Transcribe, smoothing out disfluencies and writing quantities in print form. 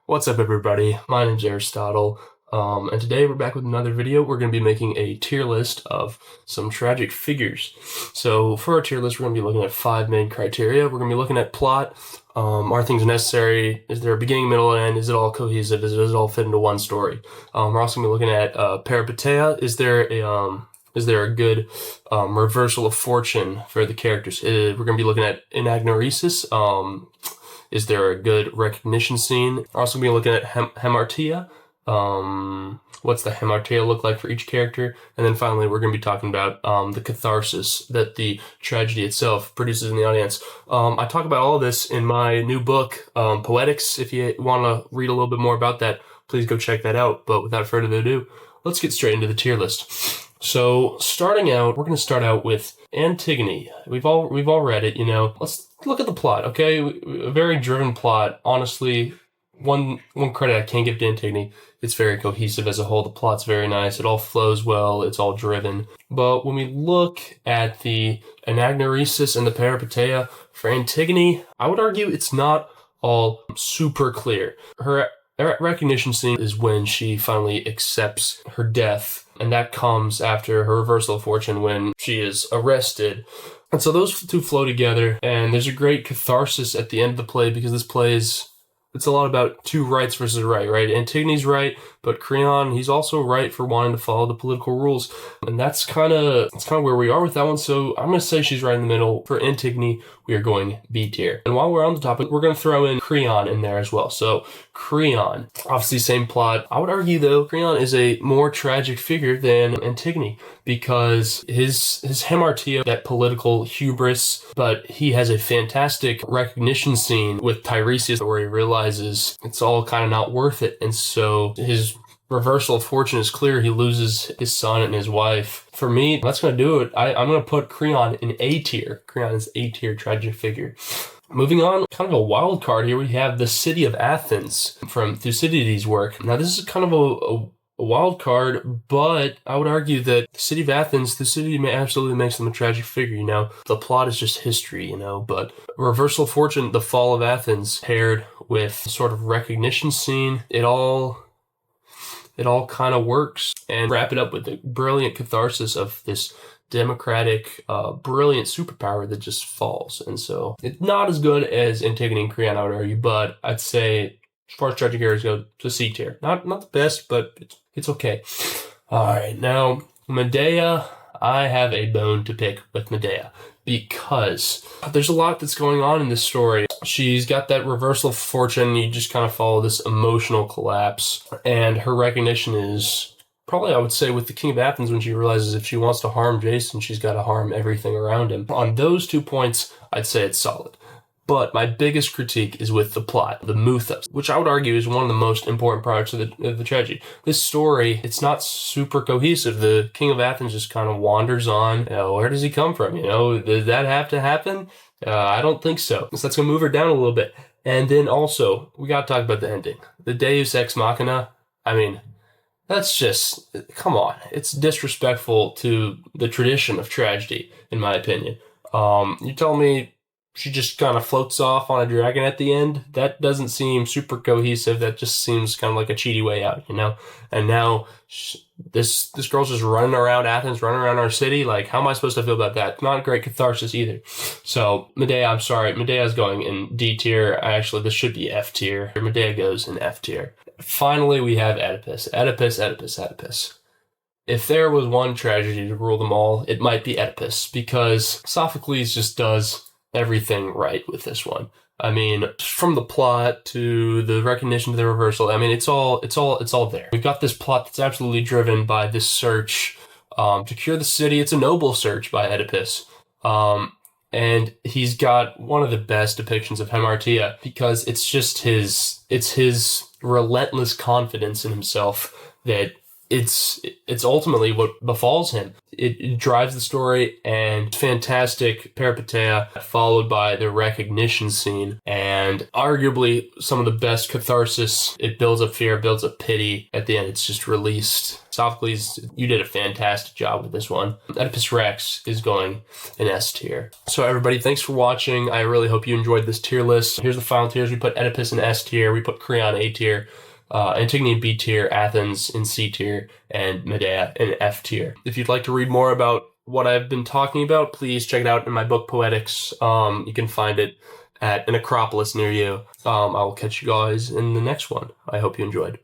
What's up, everybody? My name's Aristotle, and today we're back with another video. We're going to be making a tier list of some tragic figures. So for our tier list, we're going to be looking at 5 main criteria. We're going to be looking at plot. Are things necessary? Is there a beginning, middle, and end? Is it all cohesive? Does it all fit into one story? We're also going to be looking at peripeteia. Is there a good reversal of fortune for the characters? We're going to be looking at enagnoresis. Is there a good recognition scene? We're also going to be looking at hamartia. What's the hamartia look like for each character? And then finally, we're going to be talking about the catharsis that the tragedy itself produces in the audience. I talk about all of this in my new book, Poetics. If you want to read a little bit more about that, please go check that out. But without further ado, let's get straight into the tier list. So starting out, we're going to start out with Antigone. We've all read it, Let's look at the plot, okay? A very driven plot. Honestly, one credit I can't give to Antigone. It's very cohesive as a whole. The plot's very nice. It all flows well. It's all driven. But when we look at the enagnoresis and the peripeteia for Antigone, I would argue it's not all super clear. Her recognition scene is when she finally accepts her death, and that comes after her reversal of fortune when she is arrested. And so those two flow together, and there's a great catharsis at the end of the play because this play it's a lot about two rights versus right? Antigone's right, but Creon, he's also right for wanting to follow the political rules. And that's kind of where we are with that one. So I'm going to say she's right in the middle. For Antigone, we are going B tier. And while we're on the topic, we're going to throw in Creon in there as well. So Creon, obviously same plot. I would argue, though, Creon is a more tragic figure than Antigone because his hamartia, that political hubris, but he has a fantastic recognition scene with Tiresias where he realizes it's all kind of not worth it. And so his reversal of fortune is clear. He loses his son and his wife. For me, that's going to do it. I'm going to put Creon in A tier. Creon is A tier tragic figure. Moving on, kind of a wild card here, we have the city of Athens from Thucydides' work. Now, this is kind of a wild card, but I would argue that the city of Athens, Thucydides absolutely makes them a tragic figure, The plot is just history, but reversal of fortune, the fall of Athens, paired with sort of recognition scene, it all kind of works. And wrap it up with the brilliant catharsis of this democratic, brilliant superpower that just falls. And so it's not as good as Antigone and Creon, I would argue, but I'd say as far as tragic heroes go, to C tier. Not the best, but it's okay. All right, now Medea, I have a bone to pick with Medea because there's a lot that's going on in this story. She's got that reversal of fortune. You just kind of follow this emotional collapse, and her recognition is probably, I would say, with the King of Athens when she realizes if she wants to harm Jason, she's got to harm everything around him. On those 2 points, I'd say it's solid. But my biggest critique is with the plot, the mythos, which I would argue is one of the most important parts of the tragedy. This story, it's not super cohesive. The King of Athens just kind of wanders on. Where does he come from? Does that have to happen? I don't think so. So that's going to move her down a little bit. And then also, we got to talk about the ending. The Deus Ex Machina, that's just, come on. It's disrespectful to the tradition of tragedy, in my opinion. You tell me she just kind of floats off on a dragon at the end? That doesn't seem super cohesive. That just seems kind of like a cheaty way out, And now this girl's just running around Athens, running around our city. Like, how am I supposed to feel about that? Not a great catharsis either. So Medea, I'm sorry. Medea's going in D tier. Actually, this should be F tier. Medea goes in F tier. Finally, we have Oedipus. Oedipus. If there was one tragedy to rule them all, it might be Oedipus, because Sophocles just does everything right with this one. From the plot to the recognition to the reversal, it's all there. We've got this plot that's absolutely driven by this search to cure the city. It's a noble search by Oedipus. And he's got one of the best depictions of hamartia because it's his relentless confidence in himself that it's ultimately what befalls him. It drives the story, and fantastic peripeteia followed by the recognition scene, and arguably some of the best catharsis. It builds up fear, builds up pity. At the end, it's just released. Sophocles, you did a fantastic job with this one. Oedipus Rex is going in S tier. So everybody, thanks for watching. I really hope you enjoyed this tier list. Here's the final tiers. We put Oedipus in S tier. We put Creon A tier. Antigone in B tier, Athens in C tier, and Medea in F tier. If you'd like to read more about what I've been talking about, please check it out in my book Poetics. You can find it at an Acropolis near you. I will catch you guys in the next one. I hope you enjoyed.